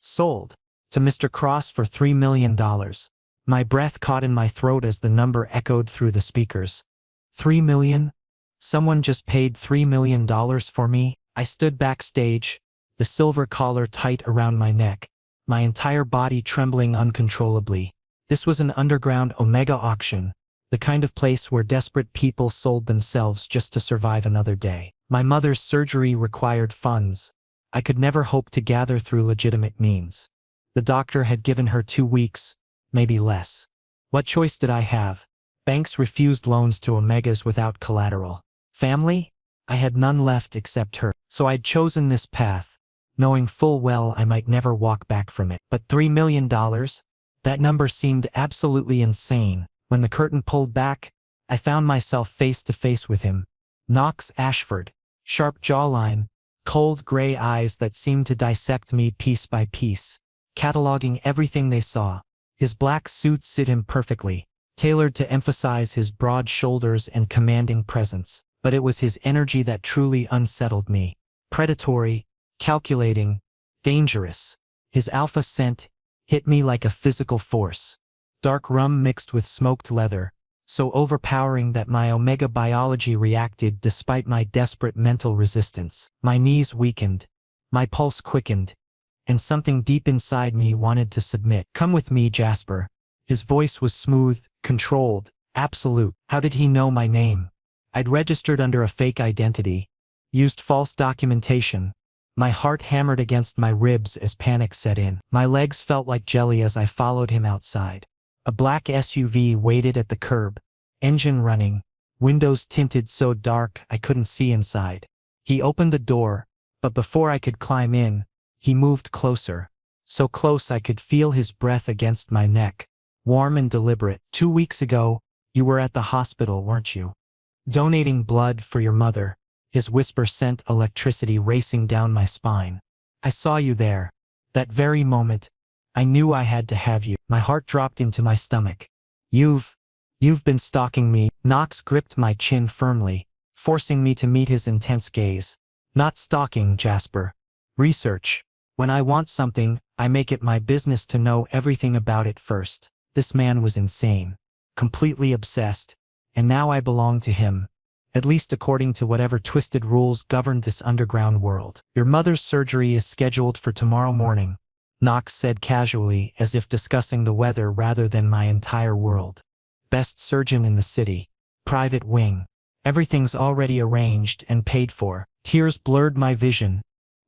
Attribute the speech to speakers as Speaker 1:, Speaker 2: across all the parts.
Speaker 1: Sold. To Mr. Cross for $3 million. My breath caught in my throat as the number echoed through the speakers. 3 million? Someone just paid $3 million for me? I stood backstage, the silver collar tight around my neck, my entire body trembling uncontrollably. This was an underground Omega auction, the kind of place where desperate people sold themselves just to survive another day. My mother's surgery required funds I could never hope to gather through legitimate means. The doctor had given her 2 weeks, maybe less. What choice did I have? Banks refused loans to Omegas without collateral. Family? I had none left except her. So I'd chosen this path, knowing full well I might never walk back from it. But $3 million? That number seemed absolutely insane. When the curtain pulled back, I found myself face to face with him. Knox Ashford. Sharp jawline, cold gray eyes that seemed to dissect me piece by piece, cataloging everything they saw. His black suit fit him perfectly, tailored to emphasize his broad shoulders and commanding presence. But it was his energy that truly unsettled me. Predatory, calculating, dangerous. His alpha scent hit me like a physical force. Dark rum mixed with smoked leather, so overpowering that my Omega biology reacted despite my desperate mental resistance. My knees weakened, my pulse quickened, and something deep inside me wanted to submit. Come with me, Jasper. His voice was smooth, controlled, absolute. How did he know my name? I'd registered under a fake identity, used false documentation. My heart hammered against my ribs as panic set in. My legs felt like jelly as I followed him outside. A black SUV waited at the curb, engine running, windows tinted so dark I couldn't see inside. He opened the door, but before I could climb in, he moved closer. So close I could feel his breath against my neck, warm and deliberate. 2 weeks ago, you were at the hospital, weren't you? Donating blood for your mother. His whisper sent electricity racing down my spine. I saw you there. That very moment, I knew I had to have you. My heart dropped into my stomach. You've been stalking me. Knox gripped my chin firmly, forcing me to meet his intense gaze. Not stalking, Jasper. Research. When I want something, I make it my business to know everything about it first. This man was insane. Completely obsessed. And now I belong to him. At least according to whatever twisted rules governed this underground world. Your mother's surgery is scheduled for tomorrow morning, Knox said casually, as if discussing the weather rather than my entire world. Best surgeon in the city. Private wing. Everything's already arranged and paid for. Tears blurred my vision.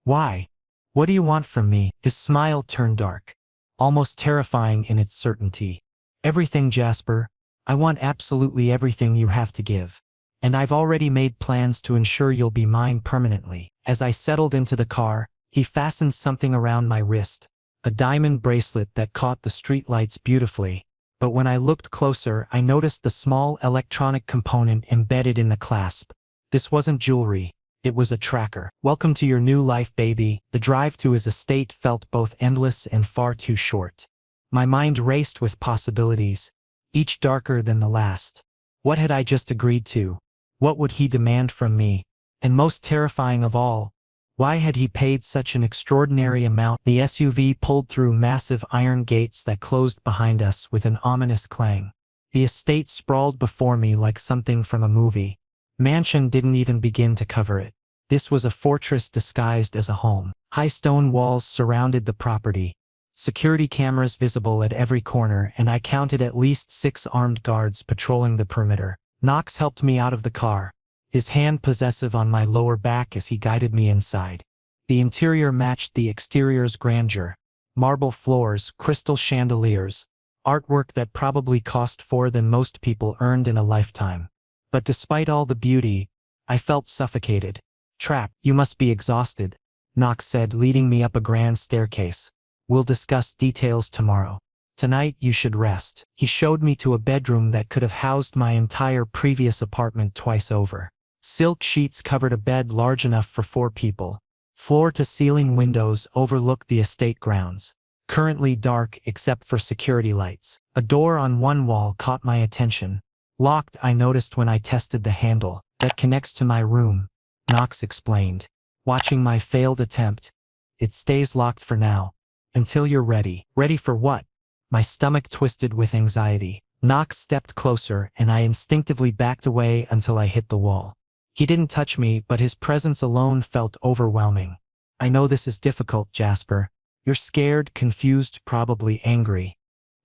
Speaker 1: Why? What do you want from me? His smile turned dark, almost terrifying in its certainty. Everything, Jasper. I want absolutely everything you have to give. And I've already made plans to ensure you'll be mine permanently. As I settled into the car, he fastened something around my wrist, a diamond bracelet that caught the streetlights beautifully. But when I looked closer, I noticed the small electronic component embedded in the clasp. This wasn't jewelry, it was a tracker. Welcome to your new life, baby. The drive to his estate felt both endless and far too short. My mind raced with possibilities, each darker than the last. What had I just agreed to? What would he demand from me? And most terrifying of all, why had he paid such an extraordinary amount? The SUV pulled through massive iron gates that closed behind us with an ominous clang. The estate sprawled before me like something from a movie. Mansion didn't even begin to cover it. This was a fortress disguised as a home. High stone walls surrounded the property, security cameras visible at every corner, and I counted at least 6 armed guards patrolling the perimeter. Knox helped me out of the car, his hand possessive on my lower back as he guided me inside. The interior matched the exterior's grandeur. Marble floors, crystal chandeliers, artwork that probably cost more than most people earned in a lifetime. But despite all the beauty, I felt suffocated. Trapped. You must be exhausted, Knox said, leading me up a grand staircase. We'll discuss details tomorrow. Tonight you should rest. He showed me to a bedroom that could have housed my entire previous apartment twice over. Silk sheets covered a bed large enough for 4 people. Floor-to-ceiling windows overlooked the estate grounds, currently dark except for security lights. A door on one wall caught my attention. Locked, I noticed when I tested the handle. That connects to my room, Knox explained, watching my failed attempt. It stays locked for now. Until you're ready. Ready for what? My stomach twisted with anxiety. Knox stepped closer and I instinctively backed away until I hit the wall. He didn't touch me, but his presence alone felt overwhelming. I know this is difficult, Jasper. You're scared, confused, probably angry.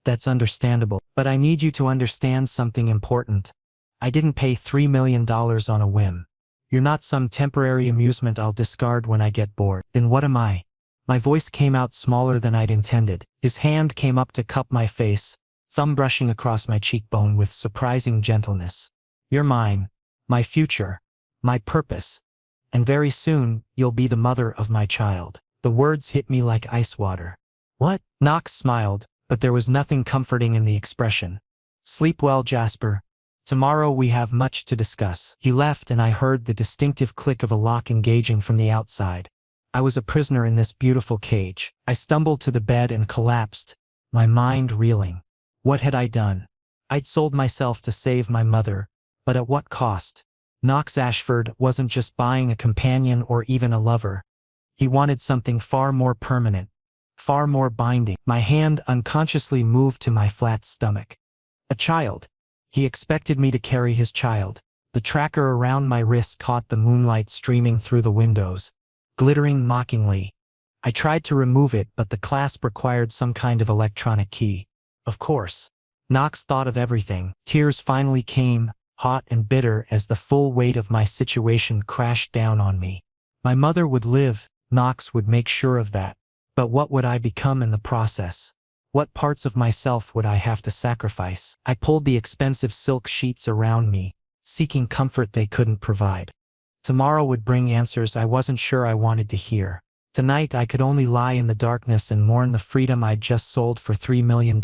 Speaker 1: That's understandable. But I need you to understand something important. I didn't pay $3 million on a whim. You're not some temporary amusement I'll discard when I get bored. Then what am I? My voice came out smaller than I'd intended. His hand came up to cup my face, thumb brushing across my cheekbone with surprising gentleness. You're mine, my future, my purpose. And very soon, you'll be the mother of my child. The words hit me like ice water. What? Knox smiled, but there was nothing comforting in the expression. Sleep well, Jasper. Tomorrow we have much to discuss. He left and I heard the distinctive click of a lock engaging from the outside. I was a prisoner in this beautiful cage. I stumbled to the bed and collapsed, my mind reeling. What had I done? I'd sold myself to save my mother, but at what cost? Knox Ashford wasn't just buying a companion or even a lover. He wanted something far more permanent, far more binding. My hand unconsciously moved to my flat stomach. A child. He expected me to carry his child. The tracker around my wrist caught the moonlight streaming through the windows, glittering mockingly. I tried to remove it, but the clasp required some kind of electronic key. Of course. Knox thought of everything. Tears finally came, hot and bitter as the full weight of my situation crashed down on me. My mother would live, Knox would make sure of that. But what would I become in the process? What parts of myself would I have to sacrifice? I pulled the expensive silk sheets around me, seeking comfort they couldn't provide. Tomorrow would bring answers I wasn't sure I wanted to hear. Tonight I could only lie in the darkness and mourn the freedom I'd just sold for $3 million.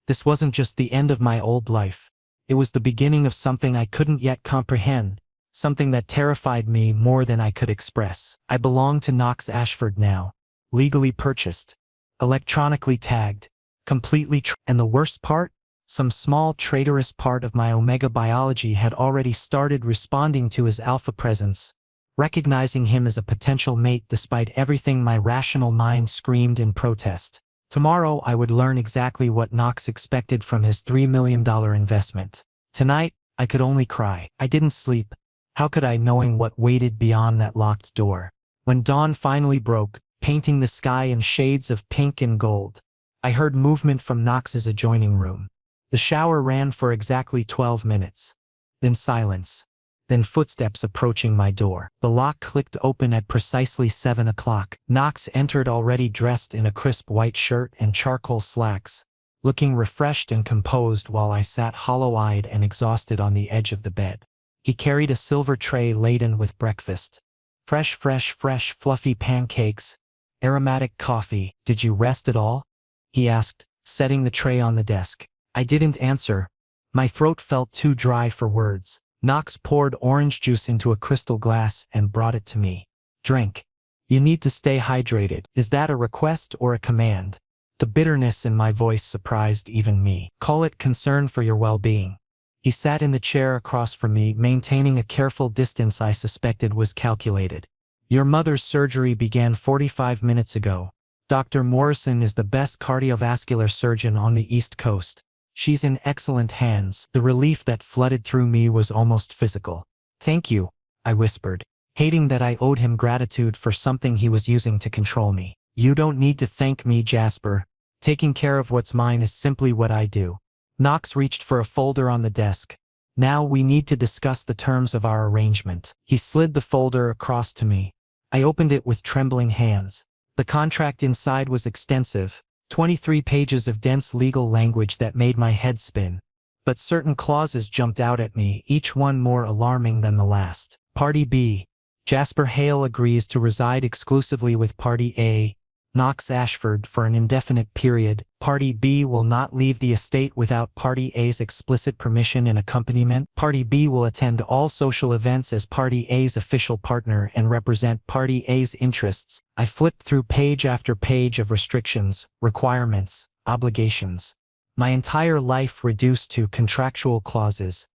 Speaker 1: This wasn't just the end of my old life. It was the beginning of something I couldn't yet comprehend, something that terrified me more than I could express. I belonged to Knox Ashford now, legally purchased, electronically tagged, completely and the worst part? Some small traitorous part of my omega biology had already started responding to his alpha presence, recognizing him as a potential mate despite everything my rational mind screamed in protest. Tomorrow I would learn exactly what Knox expected from his $3 million investment. Tonight, I could only cry. I didn't sleep. How could I, knowing what waited beyond that locked door? When dawn finally broke, painting the sky in shades of pink and gold, I heard movement from Knox's adjoining room. The shower ran for exactly 12 minutes. Then silence. Then footsteps approaching my door. The lock clicked open at precisely 7 o'clock. Knox entered already dressed in a crisp white shirt and charcoal slacks, looking refreshed and composed while I sat hollow-eyed and exhausted on the edge of the bed. He carried a silver tray laden with breakfast. Fresh, fluffy pancakes, aromatic coffee. Did you rest at all? He asked, setting the tray on the desk. I didn't answer. My throat felt too dry for words. Knox poured orange juice into a crystal glass and brought it to me. Drink. You need to stay hydrated. Is that a request or a command? The bitterness in my voice surprised even me. Call it concern for your well-being. He sat in the chair across from me, maintaining a careful distance I suspected was calculated. Your mother's surgery began 45 minutes ago. Dr. Morrison is the best cardiovascular surgeon on the East Coast. She's in excellent hands. The relief that flooded through me was almost physical. Thank you, I whispered, hating that I owed him gratitude for something he was using to control me. You don't need to thank me, Jasper. Taking care of what's mine is simply what I do. Knox reached for a folder on the desk. Now we need to discuss the terms of our arrangement. He slid the folder across to me. I opened it with trembling hands. The contract inside was extensive, 23 pages of dense legal language that made my head spin. But certain clauses jumped out at me, each one more alarming than the last. Party B. Jasper Hale agrees to reside exclusively with Party A, Knox Ashford, for an indefinite period. Party B will not leave the estate without Party A's explicit permission and accompaniment. Party B will attend all social events as Party A's official partner and represent Party A's interests. I flipped through page after page of restrictions, requirements, obligations. My entire life reduced to contractual clauses.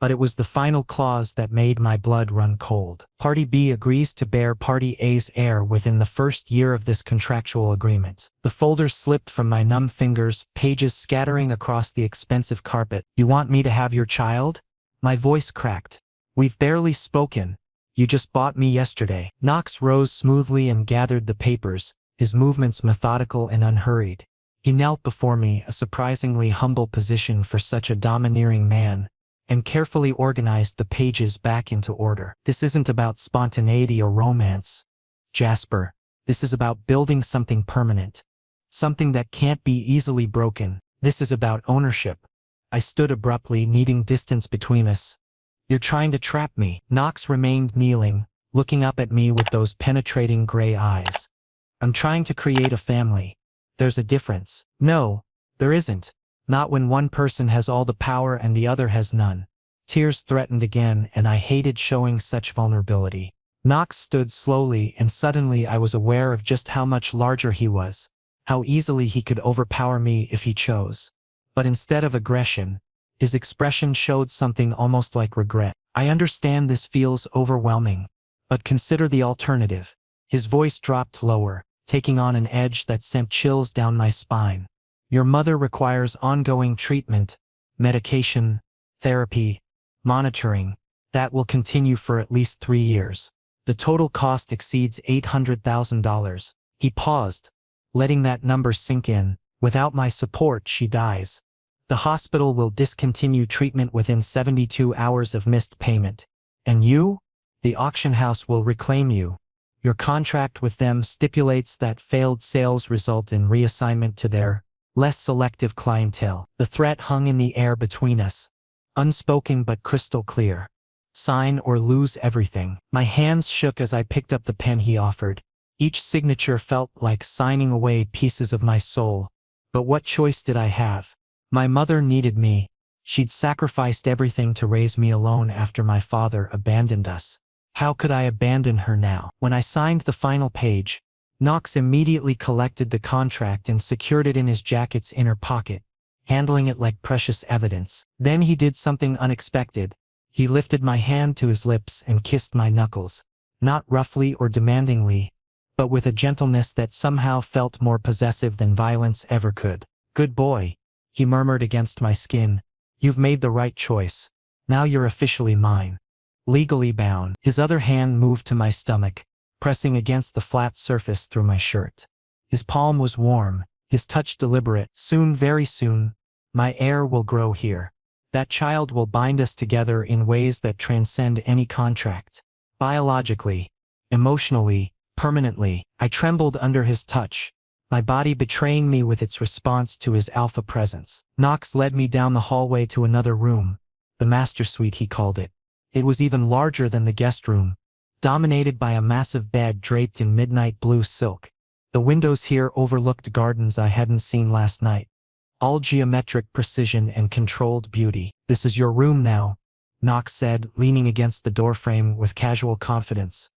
Speaker 1: But it was the final clause that made my blood run cold. Party B agrees to bear Party A's heir within the first year of this contractual agreement. The folder slipped from my numb fingers, pages scattering across the expensive carpet. You want me to have your child? My voice cracked. We've barely spoken. You just bought me yesterday. Knox rose smoothly and gathered the papers, his movements methodical and unhurried. He knelt before me, a surprisingly humble position for such a domineering man, and carefully organized the pages back into order. This isn't about spontaneity or romance, Jasper. This is about building something permanent. Something that can't be easily broken. This is about ownership. I stood abruptly, needing distance between us. You're trying to trap me. Knox remained kneeling, looking up at me with those penetrating gray eyes. I'm trying to create a family. There's a difference. No, there isn't. Not when one person has all the power and the other has none. Tears threatened again, and I hated showing such vulnerability. Knox stood slowly, and suddenly I was aware of just how much larger he was, how easily he could overpower me if he chose. But instead of aggression, his expression showed something almost like regret. I understand this feels overwhelming, but consider the alternative. His voice dropped lower, taking on an edge that sent chills down my spine. Your mother requires ongoing treatment, medication, therapy, monitoring. That will continue for at least 3 years. The total cost exceeds $800,000. He paused, letting that number sink in. Without my support, she dies. The hospital will discontinue treatment within 72 hours of missed payment. And you? The auction house will reclaim you. Your contract with them stipulates that failed sales result in reassignment to their less selective clientele. The threat hung in the air between us, unspoken but crystal clear. Sign or lose everything. My hands shook as I picked up the pen he offered. Each signature felt like signing away pieces of my soul. But what choice did I have? My mother needed me. She'd sacrificed everything to raise me alone after my father abandoned us. How could I abandon her now? When I signed the final page, Knox immediately collected the contract and secured it in his jacket's inner pocket, handling it like precious evidence. Then he did something unexpected. He lifted my hand to his lips and kissed my knuckles, not roughly or demandingly, but with a gentleness that somehow felt more possessive than violence ever could. Good boy, he murmured against my skin. You've made the right choice. Now you're officially mine. Legally bound. His other hand moved to my stomach, pressing against the flat surface through my shirt. His palm was warm, his touch deliberate. Soon, very soon, my heir will grow here. That child will bind us together in ways that transcend any contract. Biologically, emotionally, permanently. I trembled under his touch, my body betraying me with its response to his alpha presence. Knox led me down the hallway to another room, the master suite he called it. It was even larger than the guest room, dominated by a massive bed draped in midnight blue silk. The windows here overlooked gardens I hadn't seen last night. All geometric precision and controlled beauty. This is your room now, Knox said, leaning against the doorframe with casual confidence.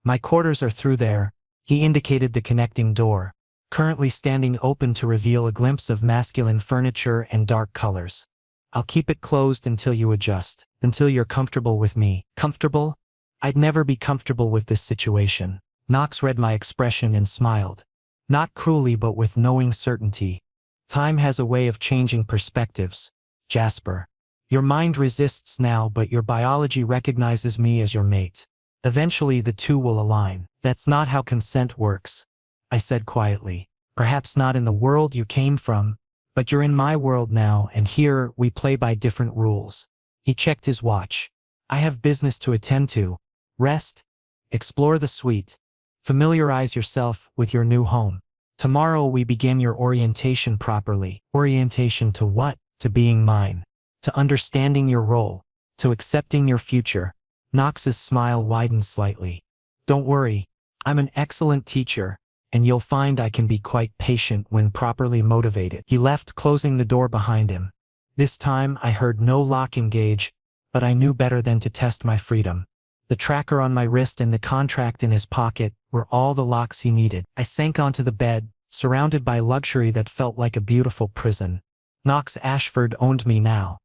Speaker 1: My quarters are through there. He indicated the connecting door, currently standing open to reveal a glimpse of masculine furniture and dark colors. I'll keep it closed until you adjust, until you're comfortable with me. Comfortable? I'd never be comfortable with this situation. Knox read my expression and smiled. Not cruelly but with knowing certainty. Time has a way of changing perspectives, Jasper. Your mind resists now, but your biology recognizes me as your mate. Eventually the two will align. That's not how consent works, I said quietly. Perhaps not in the world you came from, but you're in my world now, and here we play by different rules. He checked his watch. I have business to attend to. Rest. Explore the suite. Familiarize yourself with your new home. Tomorrow we begin your orientation properly. Orientation to what? To being mine. To understanding your role. To accepting your future. Knox's smile widened slightly. Don't worry. I'm an excellent teacher, and you'll find I can be quite patient when properly motivated. He left, closing the door behind him. This time I heard no lock engage, but I knew better than to test my freedom. The tracker on my wrist and the contract in his pocket were all the locks he needed. I sank onto the bed, surrounded by luxury that felt like a beautiful prison. Knox Ashford owned me now.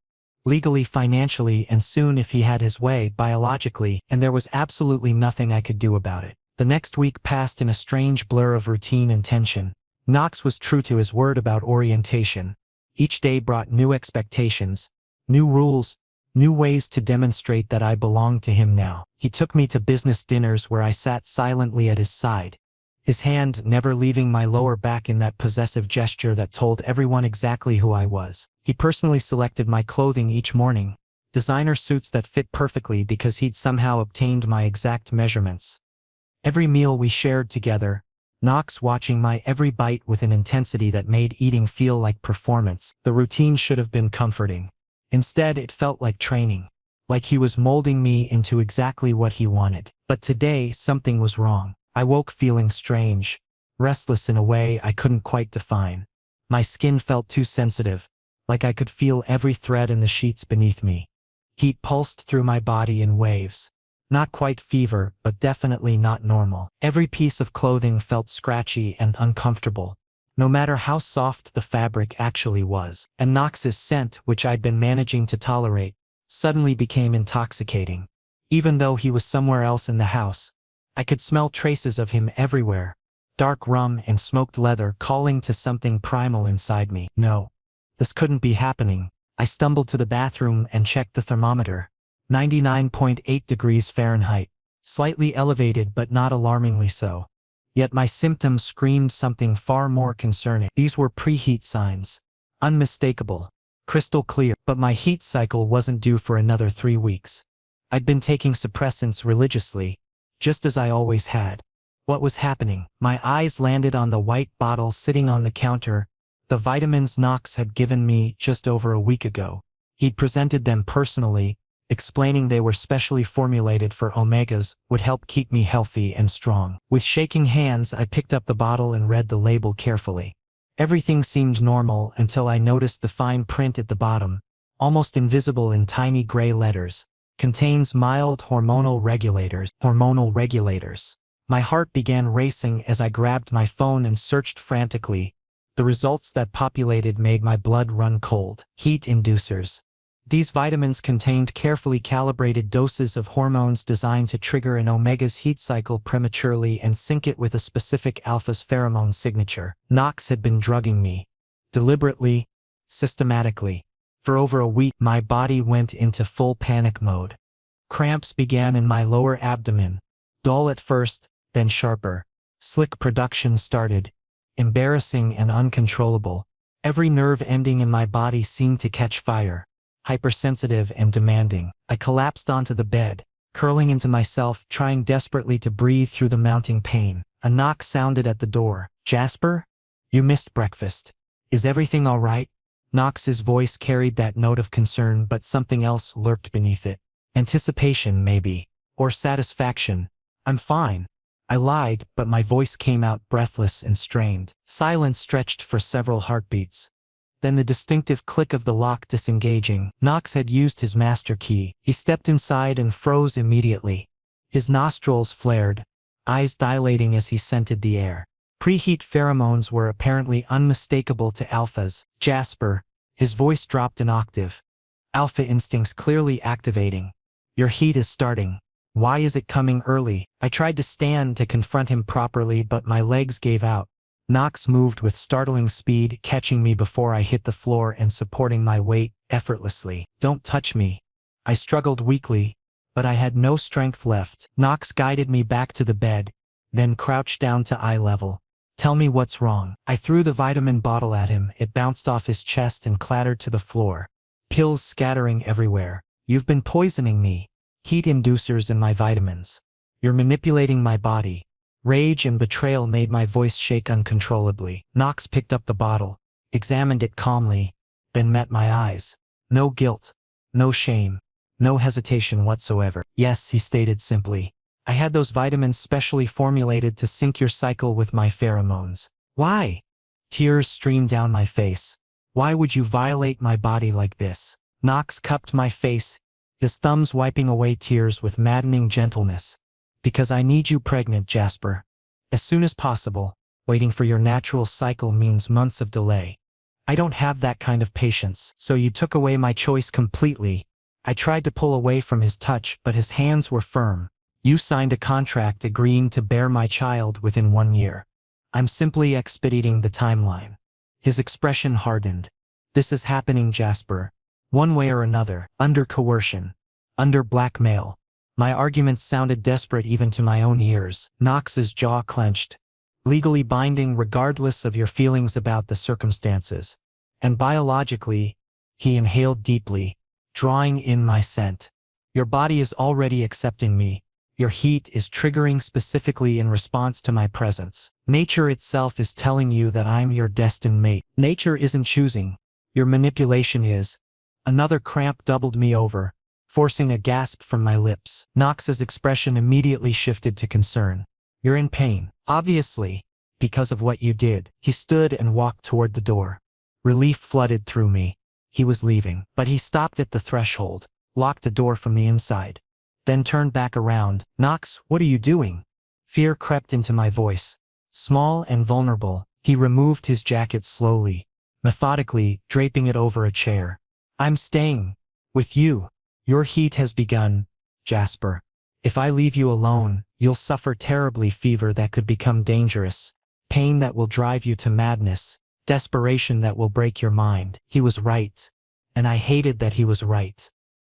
Speaker 1: legally, financially, and soon, if he had his way, biologically, and there was absolutely nothing I could do about it. The next week passed in a strange blur of routine and tension. Knox was true to his word about orientation. Each day brought new expectations, new rules, new ways to demonstrate that I belonged to him now. He took me to business dinners where I sat silently at his side, his hand never leaving my lower back in that possessive gesture that told everyone exactly who I was. He personally selected my clothing each morning, designer suits that fit perfectly because he'd somehow obtained my exact measurements. Every meal we shared together, Knox watching my every bite with an intensity that made eating feel like performance. The routine should have been comforting. Instead, it felt like training, like he was molding me into exactly what he wanted. But today, something was wrong. I woke feeling strange, restless in a way I couldn't quite define. My skin felt too sensitive, like I could feel every thread in the sheets beneath me. Heat pulsed through my body in waves. Not quite fever, but definitely not normal. Every piece of clothing felt scratchy and uncomfortable, no matter how soft the fabric actually was. And Knox's scent, which I'd been managing to tolerate, suddenly became intoxicating. Even though he was somewhere else in the house, I could smell traces of him everywhere. Dark rum and smoked leather calling to something primal inside me. No, this couldn't be happening. I stumbled to the bathroom and checked the thermometer. 99.8 degrees Fahrenheit. Slightly elevated but not alarmingly so. Yet my symptoms screamed something far more concerning. These were preheat signs. Unmistakable. Crystal clear. But my heat cycle wasn't due for another 3 weeks. I'd been taking suppressants religiously, just as I always had. What was happening? My eyes landed on the white bottle sitting on the counter, the vitamins Knox had given me just over a week ago. He'd presented them personally, explaining they were specially formulated for omegas, would help keep me healthy and strong. With shaking hands, I picked up the bottle and read the label carefully. Everything seemed normal until I noticed the fine print at the bottom, almost invisible in tiny gray letters. Contains mild hormonal regulators. Hormonal regulators. My heart began racing as I grabbed my phone and searched frantically. The results that populated made my blood run cold. Heat inducers. These vitamins contained carefully calibrated doses of hormones designed to trigger an omega's heat cycle prematurely and sync it with a specific alpha's pheromone signature. Knox had been drugging me. Deliberately, systematically. For over a week, my body went into full panic mode. Cramps began in my lower abdomen. Dull at first, then sharper. Slick production started. Embarrassing and uncontrollable. Every nerve ending in my body seemed to catch fire. Hypersensitive and demanding. I collapsed onto the bed, curling into myself, trying desperately to breathe through the mounting pain. A knock sounded at the door. Jasper? You missed breakfast. Is everything all right? Knox's voice carried that note of concern, but something else lurked beneath it. Anticipation, maybe. Or satisfaction. I'm fine. I lied, but my voice came out breathless and strained. Silence stretched for several heartbeats. Then the distinctive click of the lock disengaging. Knox had used his master key. He stepped inside and froze immediately. His nostrils flared, eyes dilating as he scented the air. Preheat pheromones were apparently unmistakable to alphas. Jasper, his voice dropped an octave. Alpha instincts clearly activating. Your heat is starting. Why is it coming early? I tried to stand to confront him properly, but my legs gave out. Knox moved with startling speed, catching me before I hit the floor and supporting my weight effortlessly. Don't touch me. I struggled weakly, but I had no strength left. Knox guided me back to the bed, then crouched down to eye level. Tell me what's wrong. I threw the vitamin bottle at him. It bounced off his chest and clattered to the floor. Pills scattering everywhere. You've been poisoning me. Heat inducers in my vitamins. You're manipulating my body. Rage and betrayal made my voice shake uncontrollably. Knox picked up the bottle, examined it calmly, then met my eyes. No guilt, no shame, no hesitation whatsoever. Yes, he stated simply. I had those vitamins specially formulated to sync your cycle with my pheromones. Why? Tears streamed down my face. Why would you violate my body like this? Knox cupped my face, his thumbs wiping away tears with maddening gentleness. Because I need you pregnant, Jasper. As soon as possible. Waiting for your natural cycle means months of delay. I don't have that kind of patience. So you took away my choice completely. I tried to pull away from his touch, but his hands were firm. You signed a contract agreeing to bear my child within 1 year. I'm simply expediting the timeline. His expression hardened. This is happening, Jasper. One way or another, under coercion, under blackmail. My arguments sounded desperate even to my own ears. Knox's jaw clenched. Legally binding regardless of your feelings about the circumstances. And biologically, he inhaled deeply, drawing in my scent. Your body is already accepting me. Your heat is triggering specifically in response to my presence. Nature itself is telling you that I'm your destined mate. Nature isn't choosing. Your manipulation is. Another cramp doubled me over, forcing a gasp from my lips. Knox's expression immediately shifted to concern. You're in pain. Obviously, because of what you did. He stood and walked toward the door. Relief flooded through me. He was leaving, but he stopped at the threshold, locked the door from the inside, then turned back around. Knox, what are you doing? Fear crept into my voice. Small and vulnerable, he removed his jacket slowly, methodically, draping it over a chair. I'm staying. With you. Your heat has begun, Jasper. If I leave you alone, you'll suffer terribly. Fever that could become dangerous, pain that will drive you to madness, desperation that will break your mind. He was right. And I hated that he was right.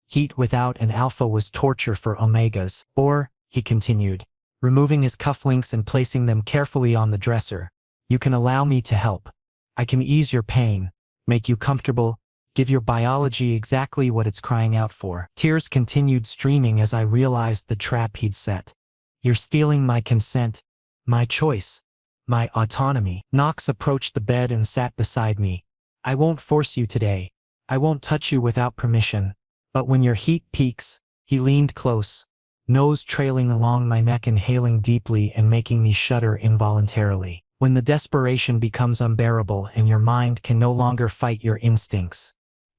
Speaker 1: Heat without an alpha was torture for omegas. Or, he continued, removing his cufflinks and placing them carefully on the dresser, you can allow me to help. I can ease your pain, make you comfortable, give your biology exactly what it's crying out for. Tears continued streaming as I realized the trap he'd set. You're stealing my consent, my choice, my autonomy. Knox approached the bed and sat beside me. I won't force you today. I won't touch you without permission. But when your heat peaks, he leaned close, nose trailing along my neck, inhaling deeply and making me shudder involuntarily. When the desperation becomes unbearable and your mind can no longer fight your instincts,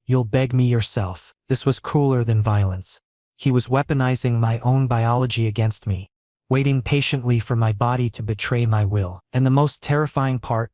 Speaker 1: you'll beg me yourself. This was crueler than violence. He was weaponizing my own biology against me, waiting patiently for my body to betray my will. And the most terrifying part,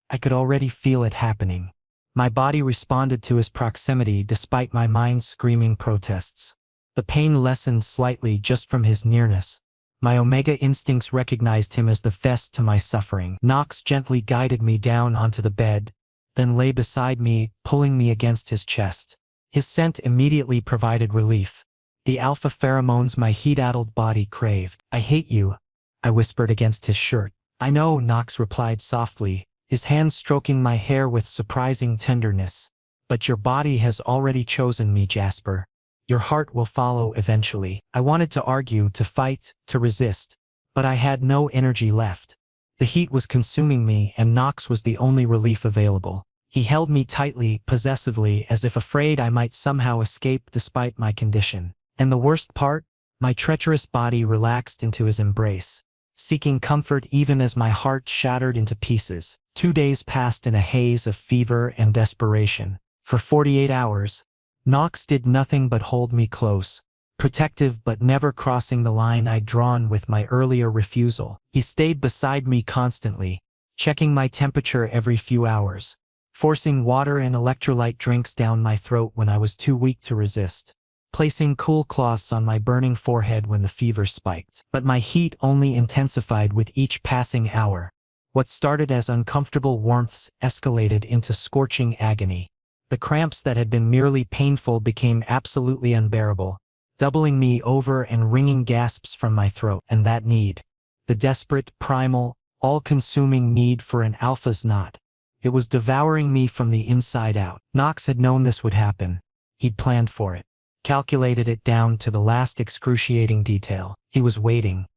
Speaker 1: I could already feel it happening. My body responded to his proximity despite my mind's screaming protests. The pain lessened slightly just from his nearness. My omega instincts recognized him as the vest to my suffering. Knox gently guided me down onto the bed, then lay beside me, pulling me against his chest. His scent immediately provided relief. The alpha pheromones my heat-addled body craved. I hate you, I whispered against his shirt. I know, Knox replied softly, his hands stroking my hair with surprising tenderness. But your body has already chosen me, Jasper. Your heart will follow eventually. I wanted to argue, to fight, to resist, but I had no energy left. The heat was consuming me, and Knox was the only relief available. He held me tightly, possessively, as if afraid I might somehow escape despite my condition. And the worst part? My treacherous body relaxed into his embrace, seeking comfort even as my heart shattered into pieces. 2 days passed in a haze of fever and desperation. For 48 hours, Knox did nothing but hold me close, protective but never crossing the line I'd drawn with my earlier refusal. He stayed beside me constantly, checking my temperature every few hours, forcing water and electrolyte drinks down my throat when I was too weak to resist, placing cool cloths on my burning forehead when the fever spiked. But my heat only intensified with each passing hour. What started as uncomfortable warmths escalated into scorching agony. The cramps that had been merely painful became absolutely unbearable, doubling me over and wringing gasps from my throat. And that need, the desperate, primal, all-consuming need for an alpha's knot, it was devouring me from the inside out. Knox had known this would happen. He'd planned for it, calculated it down to the last excruciating detail. He was waiting,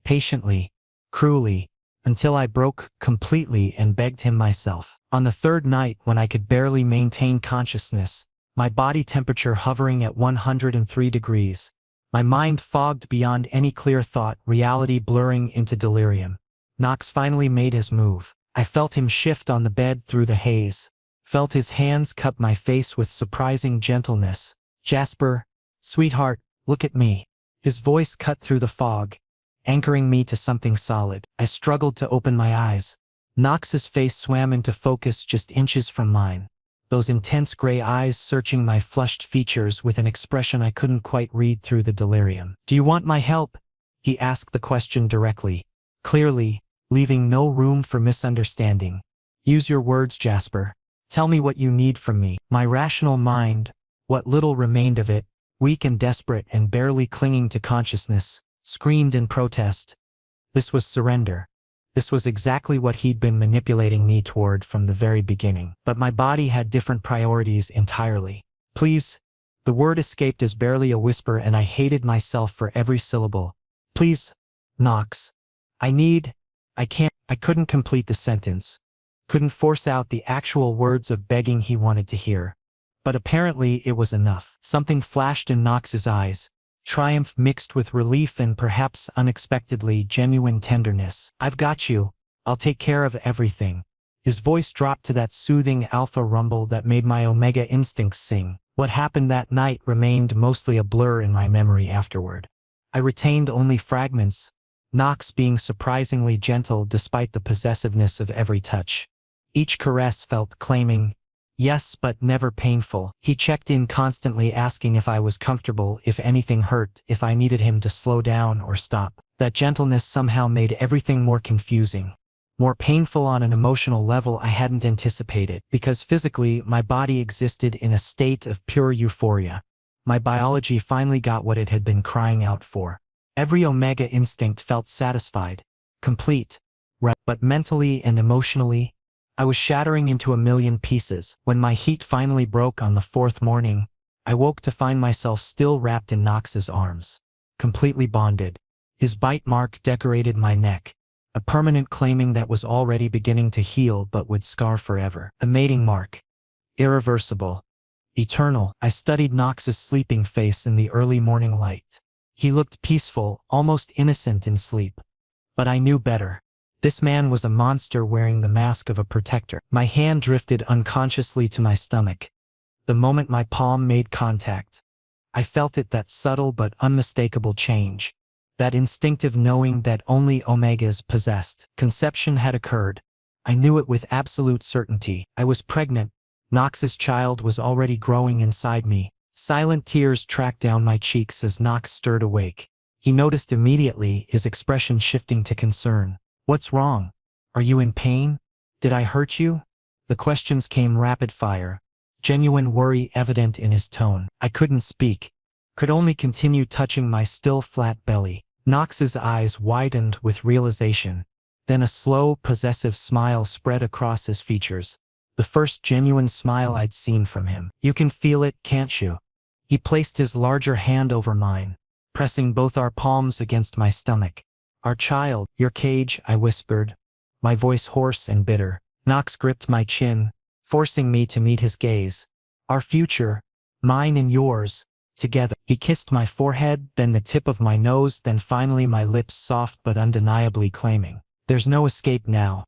Speaker 1: patiently, cruelly, until I broke completely and begged him myself. On the third night, when I could barely maintain consciousness, my body temperature hovering at 103 degrees, my mind fogged beyond any clear thought, reality blurring into delirium, Knox finally made his move. I felt him shift on the bed through the haze, felt his hands cup my face with surprising gentleness. Jasper, sweetheart, look at me. His voice cut through the fog, anchoring me to something solid. I struggled to open my eyes, Knox's face swam into focus just inches from mine, those intense gray eyes searching my flushed features with an expression I couldn't quite read through the delirium. "Do you want my help?" He asked the question directly, clearly, leaving no room for misunderstanding. "Use your words, Jasper. Tell me what you need from me." My rational mind, what little remained of it, weak and desperate and barely clinging to consciousness, screamed in protest. This was surrender. This was exactly what he'd been manipulating me toward from the very beginning. But my body had different priorities entirely. "Please." The word escaped as barely a whisper, and I hated myself for every syllable. "Please, Knox. I couldn't complete the sentence. Couldn't force out the actual words of begging he wanted to hear. But apparently it was enough. Something flashed in Knox's eyes. Triumph mixed with relief and perhaps unexpectedly genuine tenderness. "I've got you. I'll take care of everything." His voice dropped to that soothing alpha rumble that made my omega instincts sing. What happened that night remained mostly a blur in my memory afterward. I retained only fragments, Knox being surprisingly gentle despite the possessiveness of every touch. Each caress felt claiming, yes, but never painful. He checked in constantly, asking if I was comfortable, if anything hurt, if I needed him to slow down or stop. That gentleness somehow made everything more confusing, more painful on an emotional level I hadn't anticipated, because physically my body existed in a state of pure euphoria. My biology finally got what it had been crying out for. Every omega instinct felt satisfied, complete. But mentally and emotionally, I was shattering into a million pieces. When my heat finally broke on the fourth morning, I woke to find myself still wrapped in Knox's arms, completely bonded. His bite mark decorated my neck, a permanent claiming that was already beginning to heal but would scar forever. A mating mark. Irreversible. Eternal. I studied Knox's sleeping face in the early morning light. He looked peaceful, almost innocent in sleep. But I knew better. This man was a monster wearing the mask of a protector. My hand drifted unconsciously to my stomach. The moment my palm made contact, I felt it, that subtle but unmistakable change. That instinctive knowing that only omegas possessed. Conception had occurred. I knew it with absolute certainty. I was pregnant. Knox's child was already growing inside me. Silent tears tracked down my cheeks as Knox stirred awake. He noticed immediately, his expression shifting to concern. "What's wrong? Are you in pain? Did I hurt you?" The questions came rapid fire, genuine worry evident in his tone. I couldn't speak, could only continue touching my still flat belly. Knox's eyes widened with realization. Then a slow, possessive smile spread across his features. The first genuine smile I'd seen from him. "You can feel it, can't you?" He placed his larger hand over mine, pressing both our palms against my stomach. "Our child, your cage," I whispered, my voice hoarse and bitter. Knox gripped my chin, forcing me to meet his gaze. "Our future, mine and yours, together." He kissed my forehead, then the tip of my nose, then finally my lips, soft but undeniably claiming. "There's no escape now.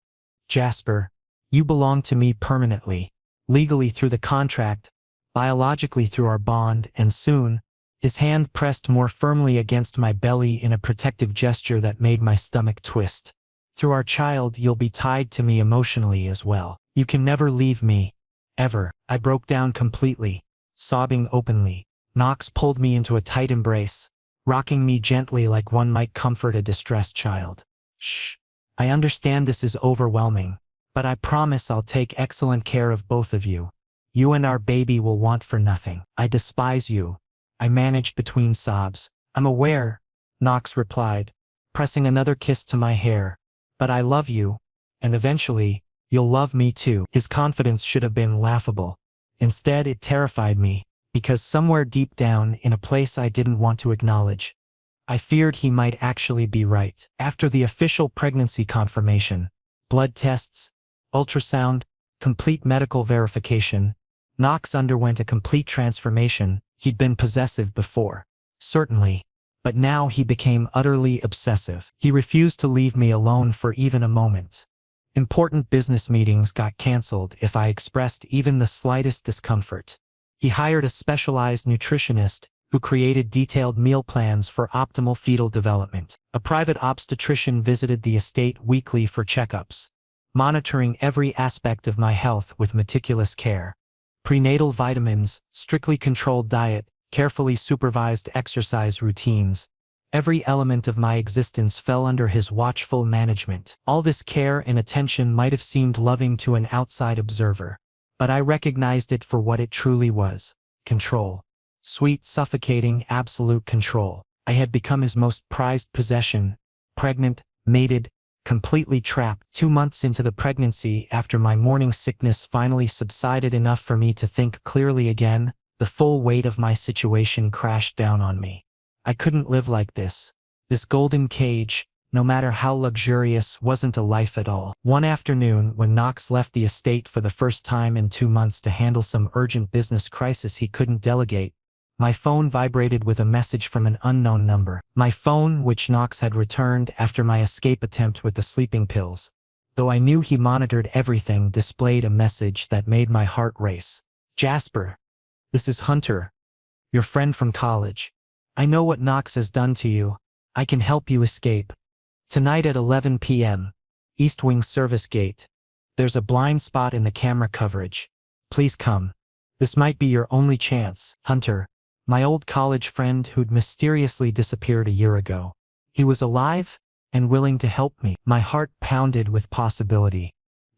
Speaker 1: Jasper, you belong to me permanently, legally through the contract, biologically through our bond, and soon." His hand pressed more firmly against my belly in a protective gesture that made my stomach twist. "Through our child, you'll be tied to me emotionally as well. You can never leave me. Ever." I broke down completely, sobbing openly. Knox pulled me into a tight embrace, rocking me gently like one might comfort a distressed child. "Shh. I understand this is overwhelming, but I promise I'll take excellent care of both of you. You and our baby will want for nothing." "I despise you," I managed between sobs. "I'm aware," Knox replied, pressing another kiss to my hair. "But I love you, and eventually, you'll love me too." His confidence should have been laughable. Instead, it terrified me, because somewhere deep down, in a place I didn't want to acknowledge, I feared he might actually be right. After the official pregnancy confirmation, blood tests, ultrasound, complete medical verification, Knox underwent a complete transformation. He'd been possessive before, certainly, but now he became utterly obsessive. He refused to leave me alone for even a moment. Important business meetings got canceled if I expressed even the slightest discomfort. He hired a specialized nutritionist who created detailed meal plans for optimal fetal development. A private obstetrician visited the estate weekly for checkups. monitoring every aspect of my health with meticulous care. Prenatal vitamins, strictly controlled diet, carefully supervised exercise routines. Every element of my existence fell under his watchful management. All this care and attention might have seemed loving to an outside observer, but I recognized it for what it truly was: control. Sweet, suffocating, absolute control. I had become his most prized possession, pregnant, mated, completely trapped. 2 months into the pregnancy, after my morning sickness finally subsided enough for me to think clearly again, the full weight of my situation crashed down on me. I couldn't live like this. This golden cage, no matter how luxurious, wasn't a life at all. One afternoon, when Knox left the estate for the first time in 2 months to handle some urgent business crisis he couldn't delegate, my phone vibrated with a message from an unknown number. My phone, which Knox had returned after my escape attempt with the sleeping pills. Though I knew he monitored everything, displayed a message that made my heart race. "Jasper, this is Hunter, your friend from college. I know what Knox has done to you. I can help you escape. Tonight at 11 p.m., East Wing Service Gate. There's a blind spot in the camera coverage. Please come. This might be your only chance." Hunter, my old college friend who'd mysteriously disappeared a year ago. He was alive and willing to help me. My heart pounded with possibility.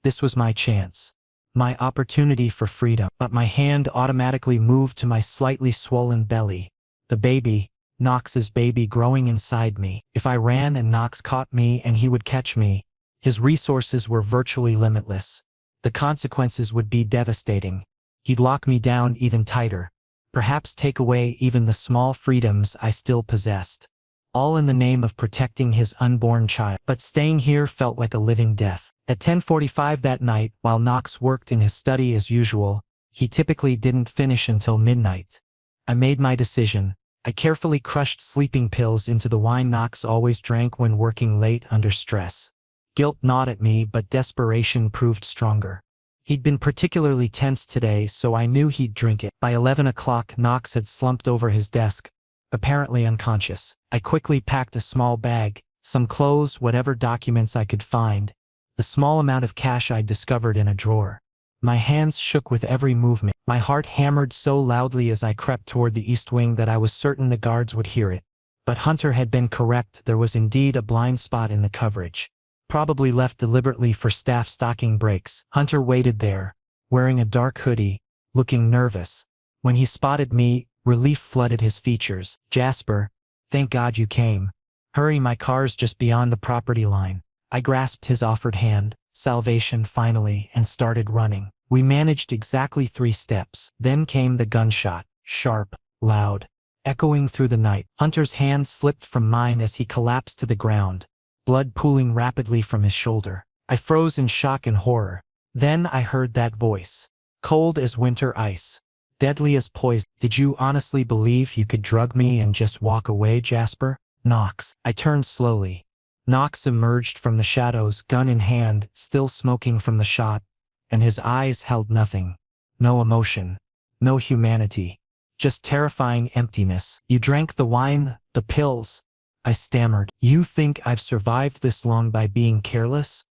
Speaker 1: This was my chance. My opportunity for freedom. But my hand automatically moved to my slightly swollen belly. The baby, Knox's baby, growing inside me. If I ran and Knox caught me and he would catch me, his resources were virtually limitless. The consequences would be devastating. He'd lock me down even tighter. Perhaps take away even the small freedoms I still possessed. All in the name of protecting his unborn child. But staying here felt like a living death. At 10:45 that night, while Knox worked in his study as usual, he typically didn't finish until midnight. I made my decision. I carefully crushed sleeping pills into the wine Knox always drank when working late under stress. Guilt gnawed at me, but desperation proved stronger. He'd been particularly tense today, so I knew he'd drink it. By 11 o'clock, Knox had slumped over his desk, apparently unconscious. I quickly packed a small bag, some clothes, whatever documents I could find, the small amount of cash I'd discovered in a drawer. My hands shook with every movement. My heart hammered so loudly as I crept toward the East Wing that I was certain the guards would hear it. But Hunter had been correct. There was indeed a blind spot in the coverage. Probably left deliberately for staff stocking breaks. Hunter waited there, wearing a dark hoodie, looking nervous. When he spotted me, relief flooded his features. "Jasper, thank God you came. Hurry, my car's just beyond the property line." I grasped his offered hand, salvation finally, and started running. We managed exactly 3 steps. Then came the gunshot, sharp, loud, echoing through the night. Hunter's hand slipped from mine as he collapsed to the ground, blood pooling rapidly from his shoulder. I froze in shock and horror. Then I heard that voice. Cold as winter ice. Deadly as poison. "Did you honestly believe you could drug me and just walk away, Jasper?" "Knox." I turned slowly. Knox emerged from the shadows, gun in hand, still smoking from the shot, and his eyes held nothing. No emotion. No humanity. Just terrifying emptiness. "You drank the wine, the pills," I stammered. "You think I've survived this long by being careless?"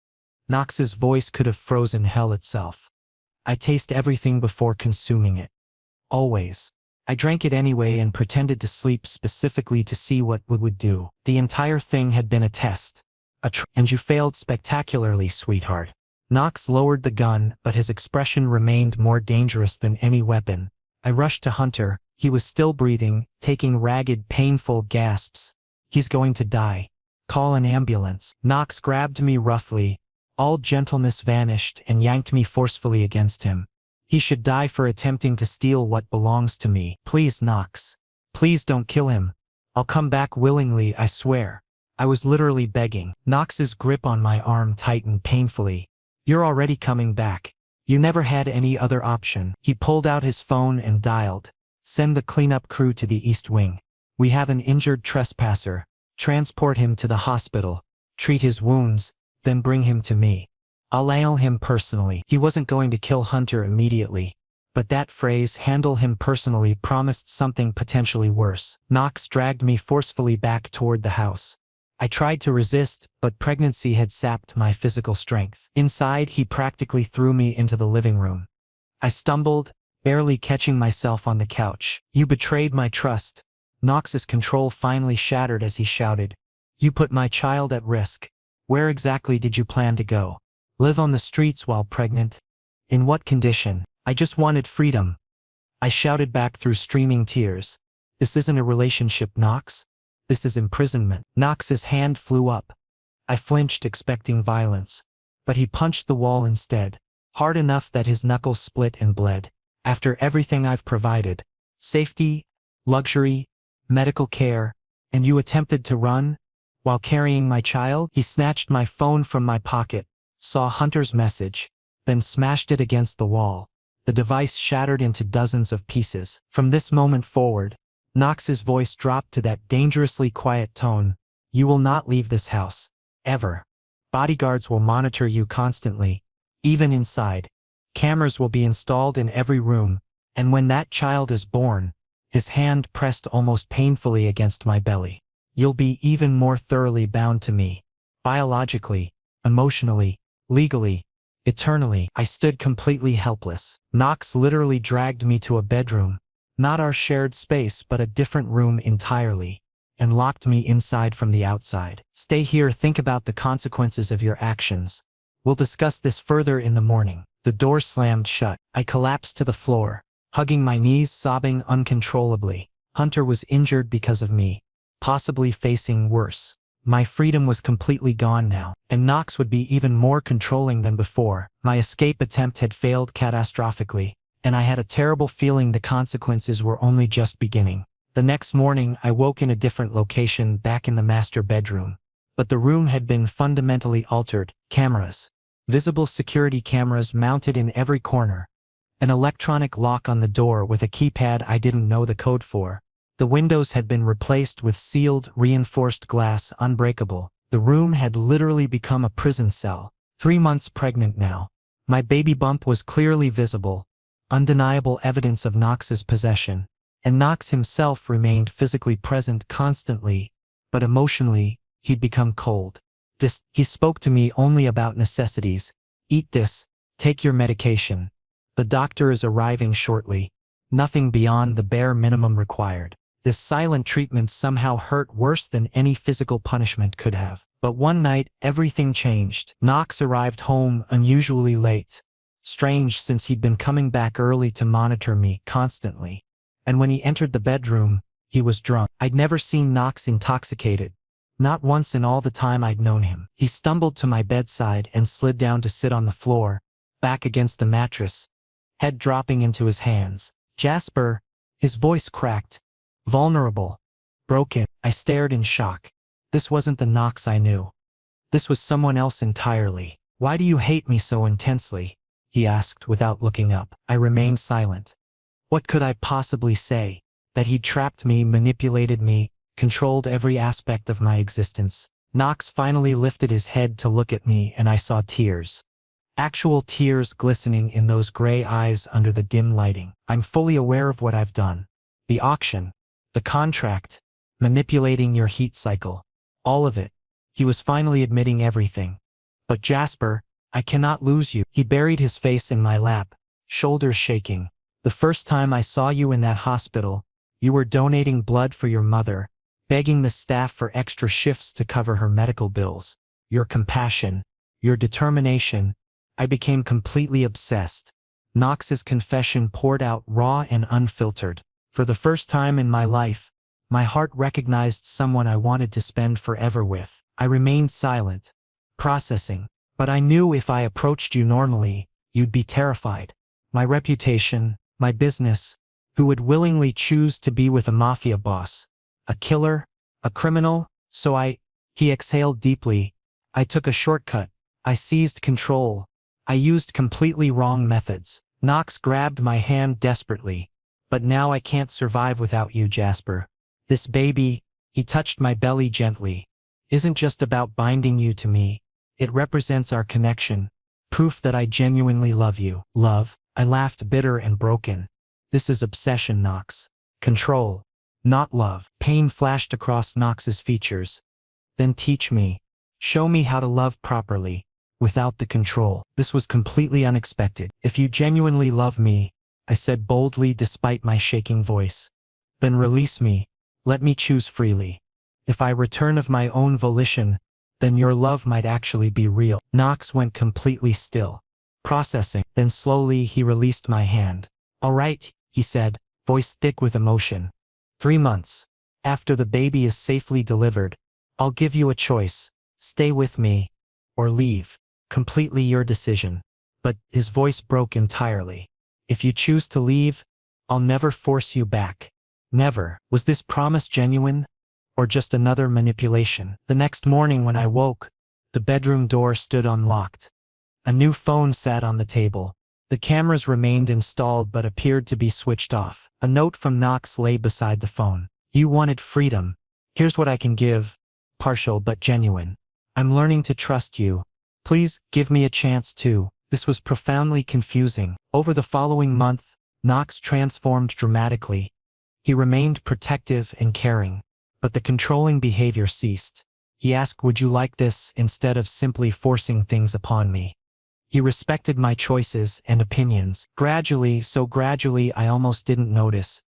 Speaker 1: Knox's voice could have frozen hell itself. "I taste everything before consuming it. Always. I drank it anyway and pretended to sleep specifically to see what it would do. The entire thing had been a test. And you failed spectacularly, sweetheart." Knox lowered the gun, but his expression remained more dangerous than any weapon. I rushed to Hunter. He was still breathing, taking ragged, painful gasps. "He's going to die. Call an ambulance." Knox grabbed me roughly. All gentleness vanished and yanked me forcefully against him. "He should die for attempting to steal what belongs to me. Please, Knox. Please don't kill him. I'll come back willingly, I swear." I was literally begging. Knox's grip on my arm tightened painfully. "You're already coming back. You never had any other option." He pulled out his phone and dialed. "Send the cleanup crew to the East Wing. We have an injured trespasser. Transport him to the hospital. Treat his wounds, then bring him to me. I'll handle him personally." He wasn't going to kill Hunter immediately, but that phrase, "handle him personally," promised something potentially worse. Knox dragged me forcefully back toward the house. I tried to resist, but pregnancy had sapped my physical strength. Inside, he practically threw me into the living room. I stumbled, barely catching myself on the couch. "You betrayed my trust." Knox's control finally shattered as he shouted, "You put my child at risk. Where exactly did you plan to go? Live on the streets while pregnant? In what condition?" "I just wanted freedom," I shouted back through streaming tears. "This isn't a relationship, Knox. This is imprisonment." Knox's hand flew up. I flinched, expecting violence. But he punched the wall instead, hard enough that his knuckles split and bled. "After everything I've provided, safety, luxury, medical care, and you attempted to run while carrying my child?" He snatched my phone from my pocket, saw Hunter's message, then smashed it against the wall. The device shattered into dozens of pieces. From this moment forward, Knox's voice dropped to that dangerously quiet tone. "You will not leave this house. Ever. Bodyguards will monitor you constantly, even inside. Cameras will be installed in every room, and when that child is born," his hand pressed almost painfully against my belly, "you'll be even more thoroughly bound to me. Biologically, emotionally, legally, eternally." I stood completely helpless. Knox literally dragged me to a bedroom, not our shared space but a different room entirely, and locked me inside from the outside. "Stay here, think about the consequences of your actions. We'll discuss this further in the morning." The door slammed shut. I collapsed to the floor, hugging my knees, sobbing uncontrollably. Hunter was injured because of me, possibly facing worse. My freedom was completely gone now, and Knox would be even more controlling than before. My escape attempt had failed catastrophically, and I had a terrible feeling the consequences were only just beginning. The next morning, I woke in a different location, back in the master bedroom. But the room had been fundamentally altered. Cameras. Visible security cameras mounted in every corner. An electronic lock on the door with a keypad I didn't know the code for. The windows had been replaced with sealed, reinforced glass, unbreakable. The room had literally become a prison cell. 3 months pregnant now. My baby bump was clearly visible, undeniable evidence of Knox's possession. And Knox himself remained physically present constantly, but emotionally, he'd become cold. He spoke to me only about necessities. "Eat this, take your medication. The doctor is arriving shortly." Nothing beyond the bare minimum required. This silent treatment somehow hurt worse than any physical punishment could have. But one night, everything changed. Knox arrived home unusually late. Strange, since he'd been coming back early to monitor me constantly. And when he entered the bedroom, he was drunk. I'd never seen Knox intoxicated. Not once in all the time I'd known him. He stumbled to my bedside and slid down to sit on the floor, back against the mattress, head dropping into his hands. "Jasper," his voice cracked, vulnerable, broken. I stared in shock. This wasn't the Knox I knew. This was someone else entirely. "Why do you hate me so intensely?" he asked without looking up. I remained silent. What could I possibly say? That he trapped me, manipulated me, controlled every aspect of my existence. Knox finally lifted his head to look at me, and I saw tears. Actual tears glistening in those gray eyes under the dim lighting. "I'm fully aware of what I've done. The auction, the contract, manipulating your heat cycle. All of it." He was finally admitting everything. "But Jasper, I cannot lose you." He buried his face in my lap, shoulders shaking. "The first time I saw you in that hospital, you were donating blood for your mother, begging the staff for extra shifts to cover her medical bills. Your compassion, your determination, I became completely obsessed." Knox's confession poured out raw and unfiltered. For the first time in my life, my heart recognized someone I wanted to spend forever with. I remained silent, processing. But I knew if I approached you normally, you'd be terrified. My reputation, my business, who would willingly choose to be with a mafia boss? A killer? A criminal? He exhaled deeply. "I took a shortcut. I seized control. I used completely wrong methods." Knox grabbed my hand desperately. "But now I can't survive without you, Jasper. This baby," he touched my belly gently, "isn't just about binding you to me. It represents our connection. Proof that I genuinely love you." "Love?" I laughed, bitter and broken. "This is obsession, Knox. Control, not love." Pain flashed across Knox's features. Then teach me. Show me how to love properly, without the control. This was completely unexpected. If you genuinely love me, I said boldly despite my shaking voice, then release me. Let me choose freely. If I return of my own volition, then your love might actually be real. Knox went completely still, processing. Then slowly he released my hand. All right, he said, voice thick with emotion. 3 months. After the baby is safely delivered, I'll give you a choice. Stay with me, or leave. Completely your decision. But his voice broke entirely. If you choose to leave, I'll never force you back. Never. Was this promise genuine? Or just another manipulation? The next morning when I woke, the bedroom door stood unlocked. A new phone sat on the table. The cameras remained installed but appeared to be switched off. A note from Knox lay beside the phone. You wanted freedom. Here's what I can give. Partial but genuine. I'm learning to trust you. Please give me a chance too. This was profoundly confusing. Over the following month, Knox transformed dramatically. He remained protective and caring, but the controlling behavior ceased. He asked, would you like this, instead of simply forcing things upon me. He respected my choices and opinions. Gradually, so gradually I almost didn't notice,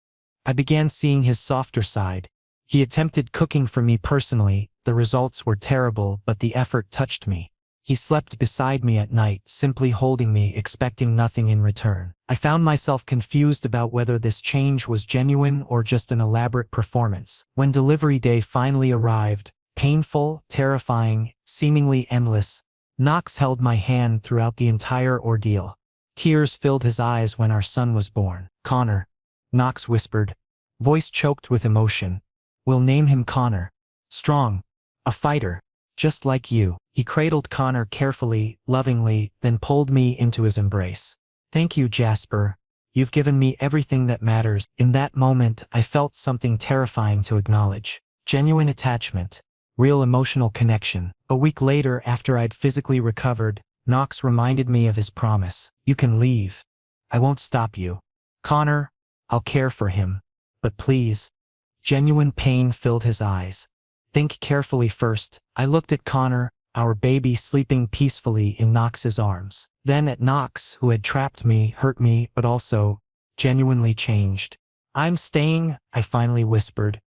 Speaker 1: I began seeing his softer side. He attempted cooking for me personally. The results were terrible, but the effort touched me. He slept beside me at night, simply holding me, expecting nothing in return. I found myself confused about whether this change was genuine or just an elaborate performance. When delivery day finally arrived, painful, terrifying, seemingly endless, Knox held my hand throughout the entire ordeal. Tears filled his eyes when our son was born. Connor, Knox whispered, voice choked with emotion. We'll name him Connor. Strong. A fighter. Just like you. He cradled Connor carefully, lovingly, then pulled me into his embrace. Thank you, Jasper. You've given me everything that matters. In that moment, I felt something terrifying to acknowledge. Genuine attachment. Real emotional connection. A week later, after I'd physically recovered, Knox reminded me of his promise. You can leave. I won't stop you. Connor, I'll care for him. But please. Genuine pain filled his eyes. Think carefully first. I looked at Connor, our baby sleeping peacefully in Knox's arms. Then at Knox, who had trapped me, hurt me, but also genuinely changed. I'm staying, I finally whispered,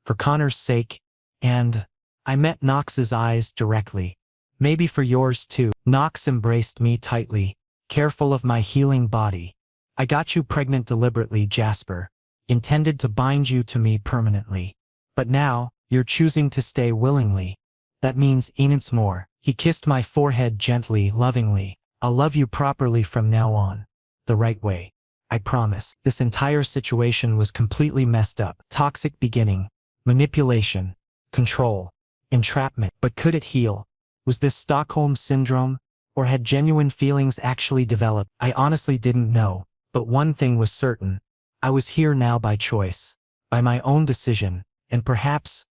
Speaker 1: for Connor's sake, and I met Knox's eyes directly. Maybe for yours too. Knox embraced me tightly, careful of my healing body. I got you pregnant deliberately, Jasper, intended to bind you to me permanently. But now, you're choosing to stay willingly. That means innocence more. He kissed my forehead gently, lovingly. I'll love you properly from now on. The right way. I promise. This entire situation was completely messed up. Toxic beginning. Manipulation. Control. Entrapment. But could it heal? Was this Stockholm Syndrome? Or had genuine feelings actually developed? I honestly didn't know. But one thing was certain. I was here now by choice. By my own decision. And perhaps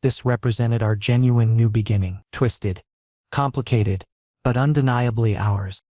Speaker 1: this represented our genuine new beginning. Twisted. Complicated. But undeniably ours.